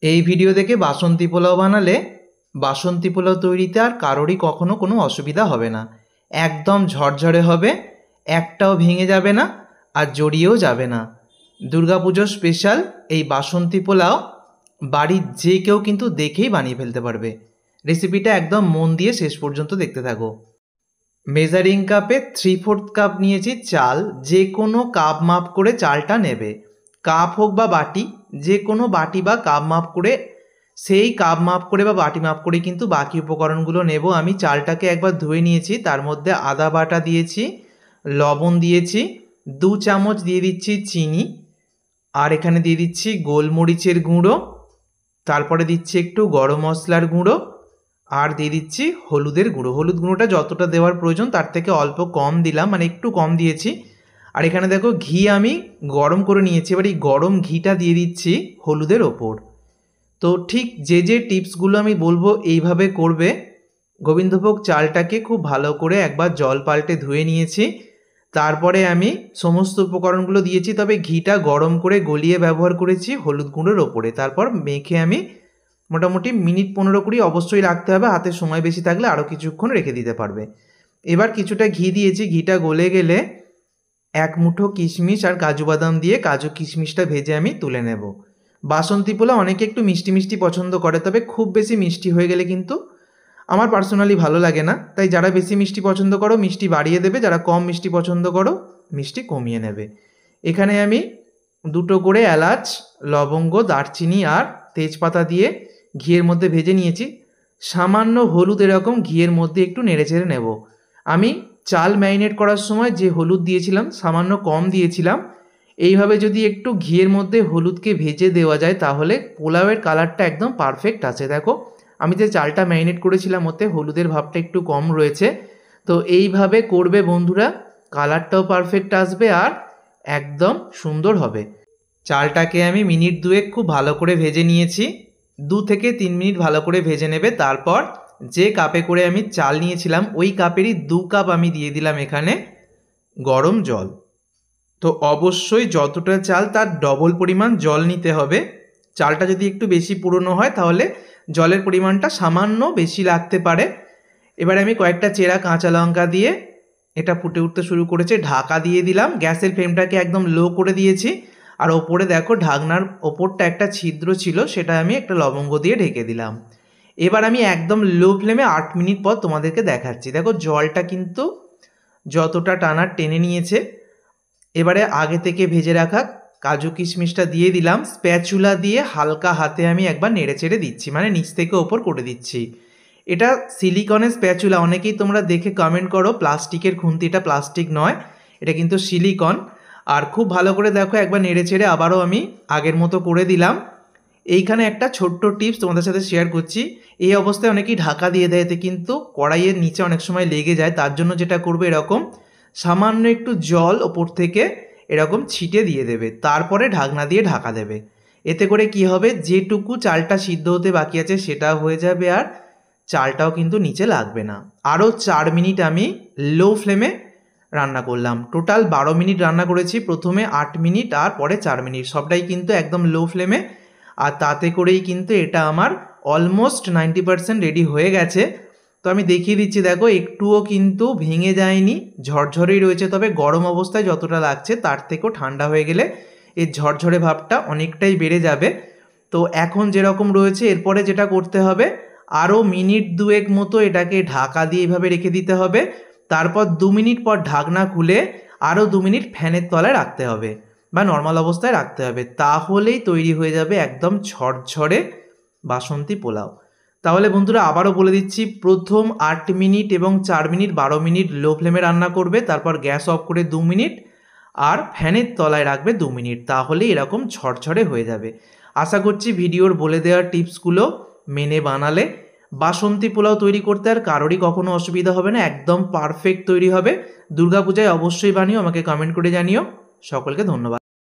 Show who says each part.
Speaker 1: এই ভিডিও দেখে বাসন্তী পোলাও বানালে বাসন্তী পোলাও তৈরিতে আর কারোরই কখনো কোনো অসুবিধা হবে না। একদম ঝরঝরে হবে, একটাও ভেঙে যাবে না আর জড়িয়েও যাবে না। দুর্গাপুজো স্পেশাল এই বাসন্তী পোলাও বাড়ির যে কেউ কিন্তু দেখেই বানিয়ে ফেলতে পারবে। রেসিপিটা একদম মন দিয়ে শেষ পর্যন্ত দেখতে থাকো। মেজারিং কাপে 3/4 কাপ নিয়েছি চাল। যে কোনো কাপ মাপ করে চালটা নেবে, কাপ হোক বা বাটি, যে কোনো বাটি বা কাপ মাপ করে, সেই কাপ মাপ করে বা বাটি মাপ করে কিন্তু বাকি উপকরণগুলো নেব। আমি চালটাকে একবার ধুয়ে নিয়েছি, তার মধ্যে আদা বাটা দিয়েছি, লবণ দিয়েছি, 2 চামচ দিয়ে দিচ্ছি চিনি, আর এখানে দিয়ে দিচ্ছি গোলমরিচের গুঁড়ো, তারপরে দিচ্ছি একটু গরম মশলার গুঁড়ো, আর দিয়ে দিচ্ছি হলুদের গুঁড়ো। হলুদ গুঁড়োটা যতটা দেওয়ার প্রয়োজন তার থেকে অল্প কম দিলাম, মানে একটু কম দিয়েছি। আর এখানে দেখো ঘি আমি গরম করে নিয়েছি, এবার এই গরম ঘিটা দিয়ে দিচ্ছি হলুদের ওপর। তো ঠিক যে যে টিপসগুলো আমি বলবো এইভাবে করবে। গোবিন্দভোগ চালটাকে খুব ভালো করে একবার জল পাল্টে ধুয়ে নিয়েছি, তারপরে আমি সমস্ত উপকরণগুলো দিয়েছি, তবে ঘিটা গরম করে গলিয়ে ব্যবহার করেছি হলুদ গুঁড়োর ওপরে। তারপর মেখে আমি মোটামুটি মিনিট 15-20 অবশ্যই রাখতে হবে, হাতে সময় বেশি থাকলে আরও কিছুক্ষণ রেখে দিতে পারবে। এবার কিছুটা ঘি দিয়েছি, ঘিটা গলে গেলে 1 মুঠো কিশমিশ আর কাজু বাদাম দিয়ে কাজু কিশমিশটা ভেজে আমি তুলে নেব। বাসন্তী পোলাও অনেকে একটু মিষ্টি মিষ্টি পছন্দ করে, তবে খুব বেশি মিষ্টি হয়ে গেলে কিন্তু আমার পার্সোনালি ভালো লাগে না। তাই যারা বেশি মিষ্টি পছন্দ করো মিষ্টি বাড়িয়ে দেবে, যারা কম মিষ্টি পছন্দ করো মিষ্টি কমিয়ে নেবে। এখানে আমি 2টো করে এলাচ, লবঙ্গ, দারচিনি আর তেজপাতা দিয়ে ঘিয়ের মধ্যে ভেজে নিয়েছি। সামান্য হলুদ এরকম ঘিয়ের মধ্যে একটু নেড়েচেড়ে নেব। আমি চাল ম্যারিনেট করার সময় যে হলুদ দিয়েছিলাম সামান্য কম দিয়েছিলাম। এইভাবে যদি একটু ঘিয়ের মধ্যে হলুদকে ভেজে দেওয়া যায় তাহলে পোলাওয়ের কালারটা একদম পারফেক্ট আছে। দেখো আমি যে চালটা ম্যারিনেট করেছিলাম ওতে হলুদের ভাবটা একটু কম রয়েছে। তো এইভাবে করবে বন্ধুরা, কালারটাও পারফেক্ট আসবে আর একদম সুন্দর হবে। চালটাকে আমি মিনিট 2 খুব ভালো করে ভেজে নিয়েছি। 2 থেকে 3 মিনিট ভালো করে ভেজে নেবে। তারপর যে কাপে করে আমি চাল নিয়েছিলাম ওই কাপেরই 2 কাপ আমি দিয়ে দিলাম এখানে গরম জল। তো অবশ্যই যতটা চাল তার ডবল পরিমাণ জল নিতে হবে। চালটা যদি একটু বেশি পুরনো হয় তাহলে জলের পরিমাণটা সামান্য বেশি লাগতে পারে। এবারে আমি কয়েকটা চেরা কাঁচা লঙ্কা দিয়ে এটা ফুটে উঠতে শুরু করেছে, ঢাকা দিয়ে দিলাম। গ্যাসের ফ্লেমটাকে একদম লো করে দিয়েছি। আর ওপরে দেখো ঢাকনার ওপরটা একটা ছিদ্র ছিল, সেটা আমি একটা লবঙ্গ দিয়ে ঢেকে দিলাম। এবার আমি একদম লো ফ্লেমে 8 মিনিট পর তোমাদেরকে দেখাচ্ছি। দেখো জলটা কিন্তু যতটা টানার টেনে নিয়েছে। এবারে আগে থেকে ভেজে রাখা কাজু কিশমিশটা দিয়ে দিলাম। স্প্যাচুলা দিয়ে হালকা হাতে আমি একবার নেড়ে চেড়ে দিচ্ছি, মানে নিচ থেকে ওপর করে দিচ্ছি। এটা সিলিকনের স্প্যাচুলা, অনেকেই তোমরা দেখে কমেন্ট করো প্লাস্টিকের খুন্তি, এটা প্লাস্টিক নয়, এটা কিন্তু সিলিকন। আর খুব ভালো করে দেখো একবার নেড়ে চেড়ে আবারও আমি আগের মতো করে দিলাম। এইখানে একটা ছোট্ট টিপস তোমাদের সাথে শেয়ার করছি। এই অবস্থায় অনেকেই ঢাকা দিয়ে দেয়, এতে কিন্তু কড়াইয়ের নিচে অনেক সময় লেগে যায়। তার জন্য যেটা করবে এরকম সামান্য একটু জল ওপর থেকে এরকম ছিটে দিয়ে দেবে, তারপরে ঢাকনা দিয়ে ঢাকা দেবে। এতে করে কি হবে, যেটুকু চালটা সিদ্ধ হতে বাকি আছে সেটা হয়ে যাবে আর চালটাও কিন্তু নিচে লাগবে না। আরও 4 মিনিট আমি লো ফ্লেমে রান্না করলাম। টোটাল 12 মিনিট রান্না করেছি, প্রথমে 8 মিনিট আর পরে 4 মিনিট, সবটাই কিন্তু একদম লো ফ্লেমে। আর তাতে করেই কিন্তু এটা আমার অলমোস্ট 90% রেডি হয়ে গেছে। তো আমি দেখিয়ে দিচ্ছি, দেখো একটুও কিন্তু ভেঙে যায়নি, ঝরঝরেই রয়েছে। তবে গরম অবস্থায় যতটা লাগছে তার থেকেও ঠান্ডা হয়ে গেলে এর ঝরঝরে ভাবটা অনেকটাই বেড়ে যাবে। তো এখন যেরকম রয়েছে এরপরে যেটা করতে হবে, আরও মিনিট 2 মতো এটাকে ঢাকা দিয়ে এইভাবে রেখে দিতে হবে। তারপর 2 মিনিট পর ঢাকনা খুলে আরও 2 মিনিট ফ্যানের তলায় রাখতে হবে বা নর্মাল অবস্থায় রাখতে হবে। তাহলেই তৈরি হয়ে যাবে একদম ঝরঝরে বাসন্তী পোলাও। তাহলে বন্ধুরা আবারও বলে দিচ্ছি, প্রথম 8 মিনিট এবং 4 মিনিট 12 মিনিট লো ফ্লেমে রান্না করবে, তারপর গ্যাস অফ করে 2 মিনিট আর ফ্যানের তলায় রাখবে 2 মিনিট, তাহলে এরকম ঝরঝরে হয়ে যাবে। আশা করছি ভিডিওর বলে দেওয়ার টিপসগুলো মেনে বানালে বাসন্তী পোলাও তৈরি করতে আর কারোরই কখনো অসুবিধা হবে না, একদম পারফেক্ট তৈরি হবে। দুর্গাপূজায় অবশ্যই বানিও, আমাকে কমেন্ট করে জানিও। সকলকে ধন্যবাদ।